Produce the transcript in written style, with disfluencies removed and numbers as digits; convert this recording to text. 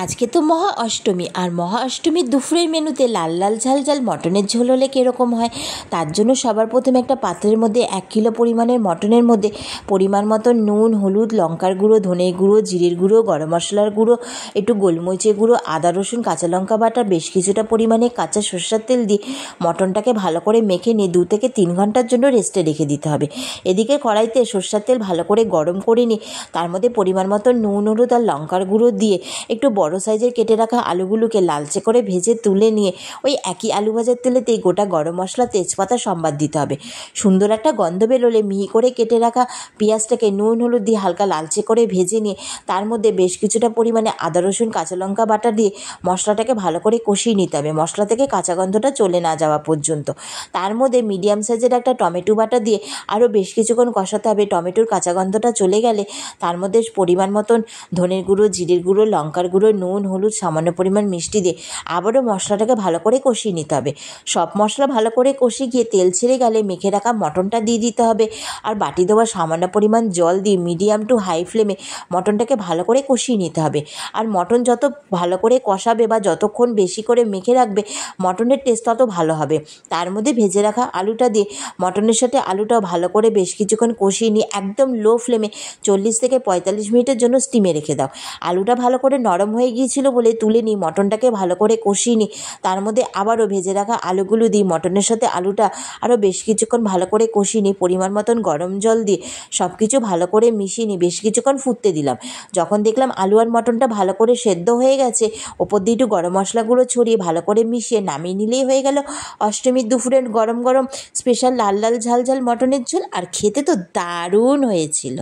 আজকে তো মহা অষ্টমী, আর মহা অষ্টমীর দুপুরের মেনুতে লাল লাল ঝাল ঝাল মটনের ঝোল হলে কীরকম হয়। তার জন্য সবার প্রথমে একটা পাত্রের মধ্যে 1 কিলো পরিমাণের মটনের মধ্যে পরিমাণ মতো নুন, হলুদ, লঙ্কার গুঁড়ো, ধনের গুঁড়ো, জিরের গুঁড়ো, গরম মশলার গুঁড়ো, একটু গোলমরিচের গুঁড়ো, আদা রসুন কাঁচা লঙ্কা বাটা, বেশ কিছুটা পরিমাণে কাঁচা সরষের তেল দিয়ে মটনটাকে ভালো করে মেখে নিয়ে 2 থেকে 3 ঘন্টার জন্য রেস্টে রেখে দিতে হবে। এদিকে কড়াইতে সরষের তেল ভালো করে গরম করে নিয়ে তার মধ্যে পরিমাণ মতো নুন, হলুদ আর লঙ্কার গুঁড়ো দিয়ে একটু বড় সাইজের কেটে রাখা আলুগুলোকে লালচে করে ভেজে তুলে নিয়ে ওই একই আলু ভাজার তেলেতেই গোটা গরম মশলা, তেজপাতা সম্বাদ দিতে হবে। সুন্দর একটা গন্ধ বেরোলে মিহি করে কেটে রাখা পেঁয়াজটাকে নুন হলুদ দিয়ে হালকা লালচে করে ভেজে নিয়ে তার মধ্যে বেশ কিছুটা পরিমাণে আদা রসুন কাঁচা লঙ্কা বাটা দিয়ে মশলাটাকে ভালো করে কষিয়ে নিতে হবে, মশলা থেকে কাঁচা গন্ধটা চলে না যাওয়া পর্যন্ত। তার মধ্যে মিডিয়াম সাইজের একটা টমেটো বাটা দিয়ে আরও বেশ কিছুক্ষণ কষাতে হবে। টমেটোর কাঁচা গন্ধটা চলে গেলে তার মধ্যে পরিমাণ মতন ধনের গুঁড়ো, জিরের গুঁড়ো, লঙ্কার গুঁড়ো, নুন, হলুদ, সামান্য পরিমাণ মিষ্টি দিয়ে আবারও মশলাটাকে ভালো করে কষিয়ে নিতে হবে। সব মশলা ভালো করে কষিয়ে গিয়ে তেল ছেড়ে গেলে মেখে রাখা মটনটা দিয়ে দিতে হবে, আর বাটি দেওয়া সামান্য পরিমাণ জল দিয়ে মিডিয়াম টু হাই ফ্লেমে মটনটাকে ভালো করে কষিয়ে নিতে হবে। আর মটন যত ভালো করে কষাবে বা যতক্ষণ বেশি করে মেখে রাখবে মটনের টেস্ট তত ভালো হবে। তার মধ্যে ভেজে রাখা আলুটা দিয়ে মটনের সাথে আলুটাও ভালো করে বেশ কিছুক্ষণ কষিয়ে নিয়ে একদম লো ফ্লেমে 40 থেকে 45 মিনিটের জন্য স্টিমে রেখে দাও। আলুটা ভালো করে নরম হয়ে গিয়েছিল বলে তুলে নিই, মটনটাকে ভালো করে কষিয়ে নিই। তার মধ্যে আবারও ভেজে রাখা আলুগুলো দিই, মটনের সাথে আলুটা আরও বেশ কিছুক্ষণ ভালো করে কষিয়ে নিই। পরিমাণ মতন গরম জল দিয়ে সব কিছু ভালো করে মিশিয়ে নিই, বেশ কিছুক্ষণ ফুটতে দিলাম। যখন দেখলাম আলু আর মটনটা ভালো করে সেদ্ধ হয়ে গেছে, ওপর দিয়ে একটু গরম মশলাগুলো ছড়িয়ে ভালো করে মিশিয়ে নামিয়ে নিলেই হয়ে গেল অষ্টমীর দুপুরের গরম গরম স্পেশাল লাল লাল ঝাল ঝাল মটনের ঝোল। আর খেতে তো দারুণ হয়েছিল।